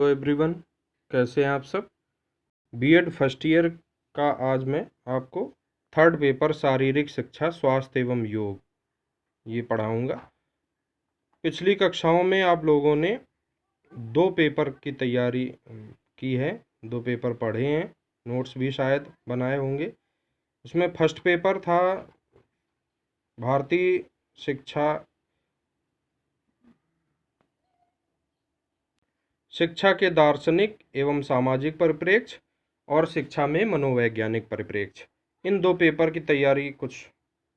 Hello everyone, कैसे हैं आप सब। बीएड फर्स्ट ईयर का आज मैं आपको थर्ड पेपर शारीरिक शिक्षा स्वास्थ्य एवं योग ये पढ़ाऊंगा। पिछली कक्षाओं में आप लोगों ने दो पेपर की तैयारी की है, दो पेपर पढ़े हैं, नोट्स भी शायद बनाए होंगे। उसमें फर्स्ट पेपर था भारतीय शिक्षा के दार्शनिक एवं सामाजिक परिप्रेक्ष्य और शिक्षा में मनोवैज्ञानिक परिप्रेक्ष्य। इन दो पेपर की तैयारी कुछ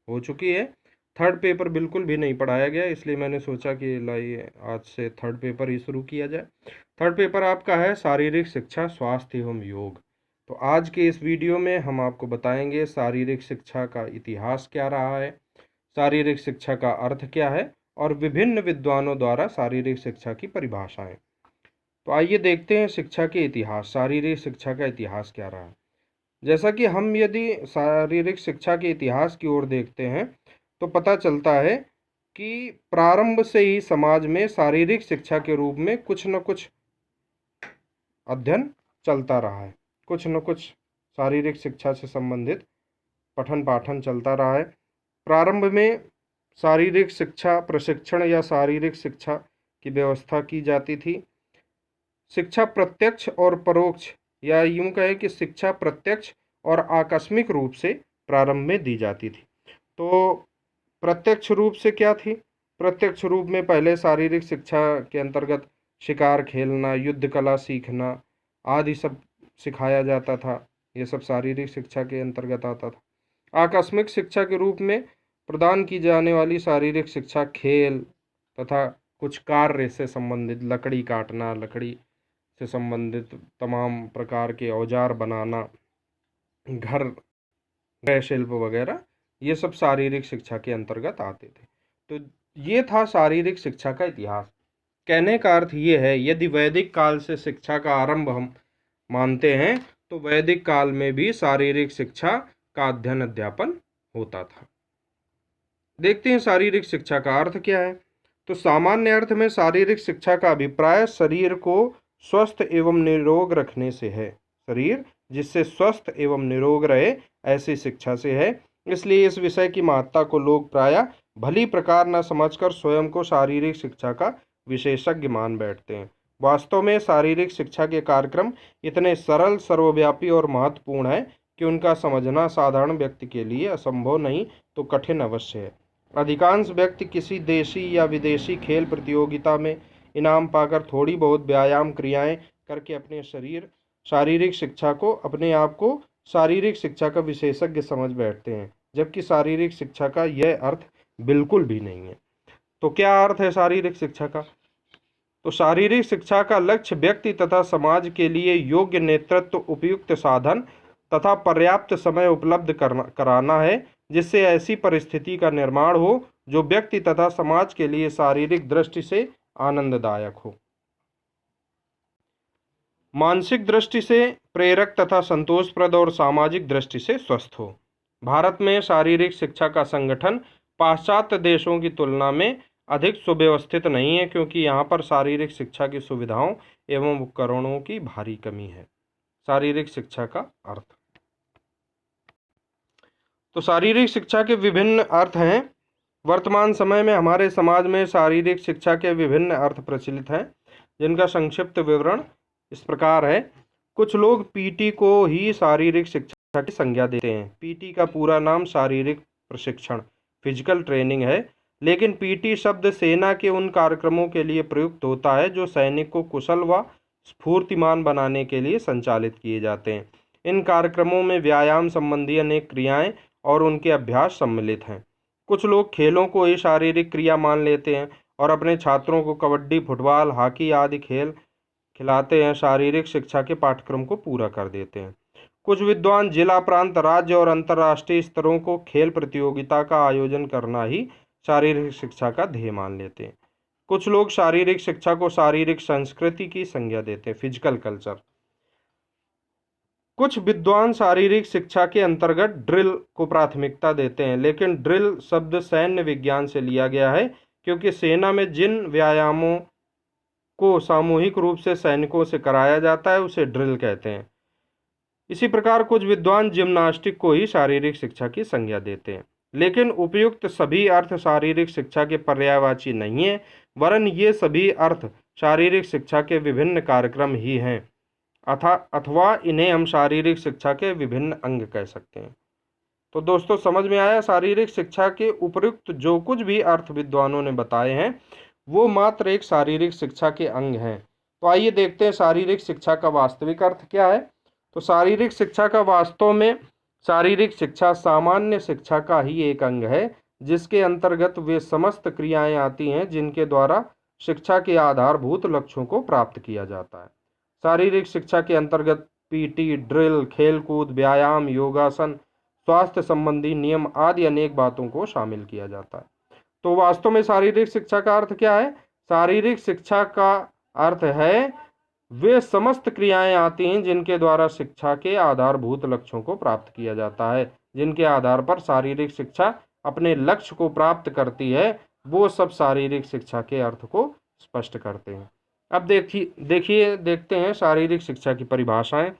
हो चुकी है। थर्ड पेपर बिल्कुल भी नहीं पढ़ाया गया, इसलिए मैंने सोचा कि लाइए आज से थर्ड पेपर ही शुरू किया जाए। थर्ड पेपर आपका है शारीरिक शिक्षा स्वास्थ्य एवं योग। तो आज के इस वीडियो में हम आपको बताएंगे शारीरिक शिक्षा का इतिहास क्या रहा है, शारीरिक शिक्षा का अर्थ क्या है और विभिन्न विद्वानों द्वारा शारीरिक शिक्षा की परिभाषाएं। तो आइए देखते हैं शिक्षा के इतिहास, शारीरिक शिक्षा का इतिहास क्या रहा है। जैसा कि हम यदि शारीरिक शिक्षा के इतिहास की ओर देखते हैं तो पता चलता है कि प्रारंभ से ही समाज में शारीरिक शिक्षा के रूप में कुछ न कुछ अध्ययन चलता रहा है, कुछ न कुछ शारीरिक शिक्षा से संबंधित पठन पाठन चलता रहा है। प्रारंभ में शारीरिक शिक्षा प्रशिक्षण या शारीरिक शिक्षा की व्यवस्था की जाती थी। शिक्षा प्रत्यक्ष और परोक्ष या यूं कहें कि शिक्षा प्रत्यक्ष और आकस्मिक रूप से प्रारंभ में दी जाती थी। तो प्रत्यक्ष रूप से क्या थी? प्रत्यक्ष रूप में पहले शारीरिक शिक्षा के अंतर्गत शिकार खेलना, युद्ध कला सीखना आदि सब सिखाया जाता था। ये सब शारीरिक शिक्षा के अंतर्गत आता था। आकस्मिक शिक्षा के रूप में प्रदान की जाने वाली शारीरिक शिक्षा खेल तथा कुछ कार्य से संबंधित, लकड़ी काटना, लकड़ी से संबंधित तमाम प्रकार के औजार बनाना, घर गृह शिल्प वगैरह, ये सब शारीरिक शिक्षा के अंतर्गत आते थे। तो ये था शारीरिक शिक्षा का इतिहास। कहने का अर्थ ये है, यदि वैदिक काल से शिक्षा का आरंभ हम मानते हैं तो वैदिक काल में भी शारीरिक शिक्षा का अध्ययन अध्यापन होता था। देखते हैं शारीरिक शिक्षा का अर्थ क्या है। तो सामान्य अर्थ में शारीरिक शिक्षा का अभिप्राय शरीर को स्वस्थ एवं निरोग रखने से है। शरीर जिससे स्वस्थ एवं निरोग रहे, ऐसी शिक्षा से है। इसलिए इस विषय की महत्ता को लोग प्रायः भली प्रकार न समझकर स्वयं को शारीरिक शिक्षा का विशेषज्ञ मान बैठते हैं। वास्तव में शारीरिक शिक्षा के कार्यक्रम इतने सरल, सर्वव्यापी और महत्वपूर्ण है कि उनका समझना साधारण व्यक्ति के लिए असंभव नहीं तो कठिन अवश्य है। अधिकांश व्यक्ति किसी देशी या विदेशी खेल प्रतियोगिता में इनाम पाकर थोड़ी बहुत व्यायाम क्रियाएं करके शारीरिक शिक्षा को अपने आप को शारीरिक शिक्षा का विशेषज्ञ समझ बैठते हैं, जबकि शारीरिक शिक्षा का यह अर्थ बिल्कुल भी नहीं है। तो क्या अर्थ है शारीरिक शिक्षा का? तो शारीरिक शिक्षा का लक्ष्य व्यक्ति तथा समाज के लिए योग्य नेतृत्व, उपयुक्त साधन तथा पर्याप्त समय उपलब्ध कराना है, जिससे ऐसी परिस्थिति का निर्माण हो जो व्यक्ति तथा समाज के लिए शारीरिक दृष्टि से आनंददायक हो, मानसिक दृष्टि से प्रेरक तथा संतोषप्रद और सामाजिक दृष्टि से स्वस्थ हो। भारत में शारीरिक शिक्षा का संगठन पाश्चात्य देशों की तुलना में अधिक सुव्यवस्थित नहीं है, क्योंकि यहाँ पर शारीरिक शिक्षा की सुविधाओं एवं उपकरणों की भारी कमी है। शारीरिक शिक्षा का अर्थ। तो शारीरिक शिक्षा के विभिन्न अर्थ हैं। वर्तमान समय में हमारे समाज में शारीरिक शिक्षा के विभिन्न अर्थ प्रचलित हैं, जिनका संक्षिप्त विवरण इस प्रकार है। कुछ लोग पीटी को ही शारीरिक शिक्षा की संज्ञा देते हैं। पीटी का पूरा नाम शारीरिक प्रशिक्षण, फिजिकल ट्रेनिंग है, लेकिन पीटी शब्द सेना के उन कार्यक्रमों के लिए प्रयुक्त होता है जो सैनिक को कुशल व स्फूर्तिमान बनाने के लिए संचालित किए जाते हैं। इन कार्यक्रमों में व्यायाम संबंधी अनेक क्रियाएं और उनके अभ्यास सम्मिलित हैं। कुछ लोग खेलों को ही शारीरिक क्रिया मान लेते हैं और अपने छात्रों को कबड्डी, फुटबॉल, हॉकी आदि खेल खिलाते हैं, शारीरिक शिक्षा के पाठ्यक्रम को पूरा कर देते हैं। कुछ विद्वान जिला, प्रांत, राज्य और अंतर्राष्ट्रीय स्तरों को खेल प्रतियोगिता का आयोजन करना ही शारीरिक शिक्षा का ध्येय मान लेते हैं। कुछ लोग शारीरिक शिक्षा को शारीरिक संस्कृति की संज्ञा देते हैं, फिजिकल कल्चर। कुछ विद्वान शारीरिक शिक्षा के अंतर्गत ड्रिल को प्राथमिकता देते हैं, लेकिन ड्रिल शब्द सैन्य विज्ञान से लिया गया है, क्योंकि सेना में जिन व्यायामों को सामूहिक रूप से सैनिकों से कराया जाता है उसे ड्रिल कहते हैं। इसी प्रकार कुछ विद्वान जिम्नास्टिक को ही शारीरिक शिक्षा की संज्ञा देते हैं, लेकिन उपयुक्त सभी अर्थ शारीरिक शिक्षा के पर्यायवाची नहीं है, वरन ये सभी अर्थ शारीरिक शिक्षा के विभिन्न कार्यक्रम ही हैं अथवा इन्हें हम शारीरिक शिक्षा के विभिन्न अंग कह सकते हैं। तो दोस्तों समझ में आया, शारीरिक शिक्षा के उपयुक्त जो कुछ भी अर्थ विद्वानों ने बताए हैं वो मात्र एक शारीरिक शिक्षा के अंग हैं। तो आइए देखते हैं शारीरिक शिक्षा का वास्तविक अर्थ क्या है। तो शारीरिक शिक्षा का वास्तव में शारीरिक शिक्षा सामान्य शिक्षा का ही एक अंग है, जिसके अंतर्गत वे समस्त क्रियाएं आती हैं जिनके द्वारा शिक्षा के आधारभूत लक्ष्यों को प्राप्त किया जाता है। शारीरिक शिक्षा के अंतर्गत पीटी, ड्रिल, खेलकूद, व्यायाम, योगासन, स्वास्थ्य संबंधी नियम आदि अनेक बातों को शामिल किया जाता है। तो वास्तव में शारीरिक शिक्षा का अर्थ क्या है? शारीरिक शिक्षा का अर्थ है वे समस्त क्रियाएं आती हैं जिनके द्वारा शिक्षा के आधारभूत लक्ष्यों को प्राप्त किया जाता है, जिनके आधार पर शारीरिक शिक्षा अपने लक्ष्य को प्राप्त करती है, वो सब शारीरिक शिक्षा के अर्थ को स्पष्ट करते हैं। अब देखते हैं शारीरिक शिक्षा की परिभाषाएं।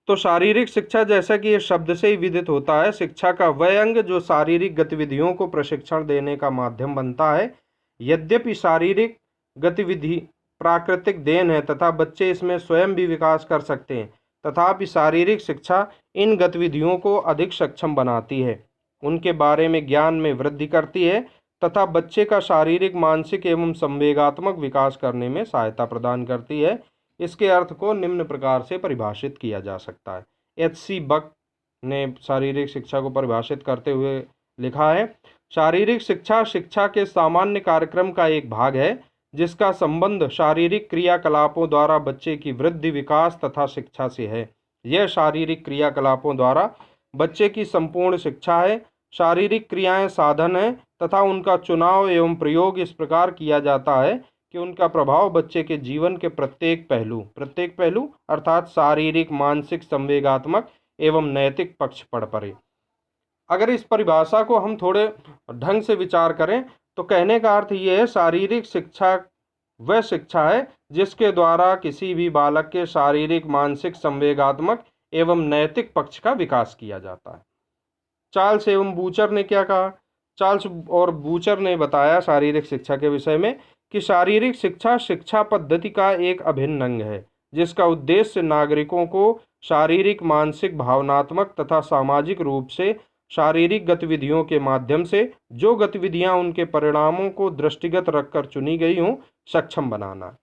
तो शारीरिक शिक्षा जैसा कि ये शब्द से ही विदित होता है, शिक्षा का वह अंग जो शारीरिक गतिविधियों को प्रशिक्षण देने का माध्यम बनता है। यद्यपि शारीरिक गतिविधि प्राकृतिक देन है तथा बच्चे इसमें स्वयं भी विकास कर सकते हैं, तथापि शारीरिक शिक्षा इन गतिविधियों को अधिक सक्षम बनाती है, उनके बारे में ज्ञान में वृद्धि करती है तथा बच्चे का शारीरिक, मानसिक एवं संवेगात्मक विकास करने में सहायता प्रदान करती है। इसके अर्थ को निम्न प्रकार से परिभाषित किया जा सकता है। H.C. बक ने शारीरिक शिक्षा को परिभाषित करते हुए लिखा है, शारीरिक शिक्षा शिक्षा के सामान्य कार्यक्रम का एक भाग है जिसका संबंध शारीरिक क्रियाकलापों द्वारा बच्चे की वृद्धि, विकास तथा शिक्षा से है। यह शारीरिक क्रियाकलापों द्वारा बच्चे की संपूर्ण शिक्षा है। शारीरिक क्रियाएं साधन हैं तथा उनका चुनाव एवं प्रयोग इस प्रकार किया जाता है कि उनका प्रभाव बच्चे के जीवन के प्रत्येक पहलू अर्थात शारीरिक, मानसिक, संवेगात्मक एवं नैतिक पक्ष पर पड़े। अगर इस परिभाषा को हम थोड़े ढंग से विचार करें तो कहने का अर्थ ये है, शारीरिक शिक्षा वह शिक्षा है जिसके द्वारा किसी भी बालक के शारीरिक, मानसिक, संवेगात्मक एवं नैतिक पक्ष का विकास किया जाता है। चार्ल्स एवं बूचर ने क्या कहा? चार्ल्स और बूचर ने बताया शारीरिक शिक्षा के विषय में कि शारीरिक शिक्षा शिक्षा पद्धति का एक अभिन्न अंग है जिसका उद्देश्य नागरिकों को शारीरिक, मानसिक, भावनात्मक तथा सामाजिक रूप से शारीरिक गतिविधियों के माध्यम से जो गतिविधियां उनके परिणामों को दृष्टिगत रखकर चुनी गई हों सक्षम बनाना।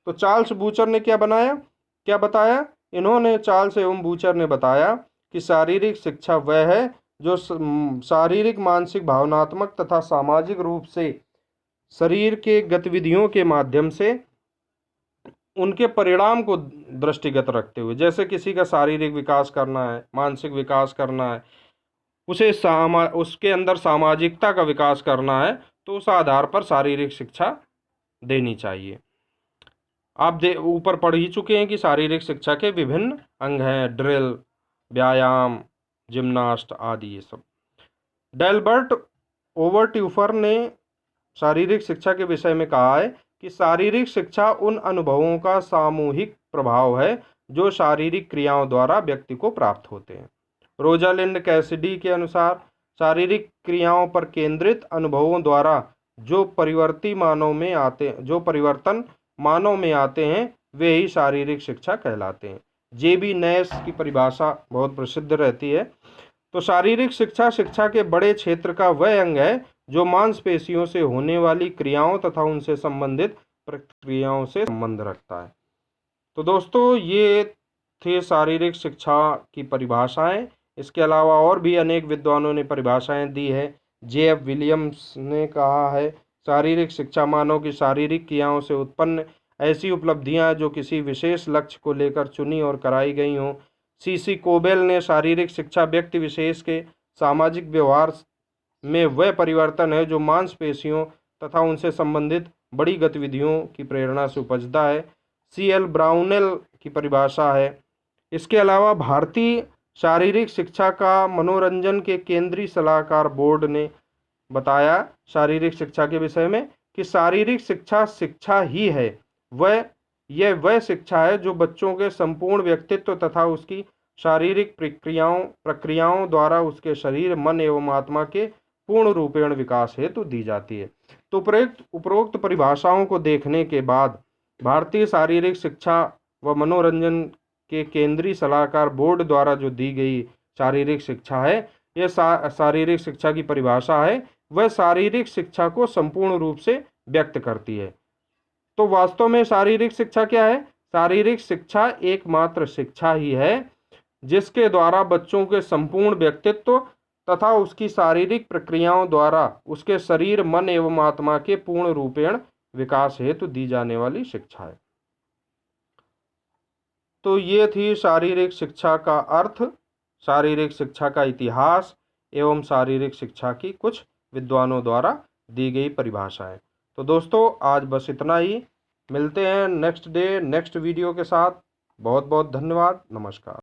तो चार्ल्स बूचर ने क्या बताया? इन्होंने चार्ल्स एवं बूचर ने बताया कि शारीरिक शिक्षा वह है जो शारीरिक, मानसिक, भावनात्मक तथा सामाजिक रूप से शरीर के गतिविधियों के माध्यम से उनके परिणाम को दृष्टिगत रखते हुए, जैसे किसी का शारीरिक विकास करना है, मानसिक विकास करना है, उसके अंदर सामाजिकता का विकास करना है, तो उस आधार पर शारीरिक शिक्षा देनी चाहिए। आप ऊपर पढ़ ही चुके हैं कि शारीरिक शिक्षा के विभिन्न अंग हैं, ड्रिल, व्यायाम, जिम्नास्ट आदि ये सब। डेल्बर्ट ओवरट्यूफर ने शारीरिक शिक्षा के विषय में कहा है कि शारीरिक शिक्षा उन अनुभवों का सामूहिक प्रभाव है जो शारीरिक क्रियाओं द्वारा व्यक्ति को प्राप्त होते हैं। रोजालिंड कैसिडी के अनुसार शारीरिक क्रियाओं पर केंद्रित अनुभवों द्वारा जो परिवर्तन मानव में आते हैं वे ही शारीरिक शिक्षा कहलाते हैं। जेबी नैश की परिभाषा बहुत प्रसिद्ध रहती है। तो शारीरिक शिक्षा शिक्षा के बड़े क्षेत्र का वह अंग है जो मांसपेशियों से होने वाली क्रियाओं तथा उनसे संबंधित प्रक्रियाओं से संबंध रखता है। तो दोस्तों ये थे शारीरिक शिक्षा की परिभाषाएं। इसके अलावा और भी अनेक विद्वानों ने परिभाषाएं दी है। J.F. विलियम्स ने कहा है शारीरिक शिक्षा मानव की शारीरिक क्रियाओं से उत्पन्न ऐसी उपलब्धियां जो किसी विशेष लक्ष्य को लेकर चुनी और कराई गई हों। C.C. कोबेल ने शारीरिक शिक्षा व्यक्ति विशेष के सामाजिक व्यवहार में वह परिवर्तन है जो मांसपेशियों तथा उनसे संबंधित बड़ी गतिविधियों की प्रेरणा से उपजता है। C.L. ब्राउनेल की परिभाषा है। इसके अलावा भारतीय शारीरिक शिक्षा का मनोरंजन के केंद्रीय सलाहकार बोर्ड ने बताया शारीरिक शिक्षा के विषय में कि शारीरिक शिक्षा शिक्षा ही है, वह शिक्षा है जो बच्चों के संपूर्ण व्यक्तित्व तथा उसकी शारीरिक प्रक्रियाओं द्वारा उसके शरीर, मन एवं आत्मा के पूर्ण रूपेण विकास हेतु दी जाती है। तो उपरोक्त परिभाषाओं को देखने के बाद भारतीय शारीरिक शिक्षा व मनोरंजन के केंद्रीय सलाहकार बोर्ड द्वारा जो दी गई शारीरिक शिक्षा है, यह शारीरिक शिक्षा की परिभाषा है, वह शारीरिक शिक्षा को संपूर्ण रूप से व्यक्त करती है। तो वास्तव में शारीरिक शिक्षा क्या है? शारीरिक शिक्षा एकमात्र शिक्षा ही है जिसके द्वारा बच्चों के संपूर्ण व्यक्तित्व तथा उसकी शारीरिक प्रक्रियाओं द्वारा उसके शरीर, मन एवं आत्मा के पूर्ण रूपेण विकास हेतु दी जाने वाली शिक्षा है। तो ये थी शारीरिक शिक्षा का अर्थ, शारीरिक शिक्षा का इतिहास एवं शारीरिक शिक्षा की कुछ विद्वानों द्वारा दी गई परिभाषाएं। तो दोस्तों आज बस इतना ही, मिलते हैं नेक्स्ट वीडियो के साथ। बहुत बहुत धन्यवाद, नमस्कार।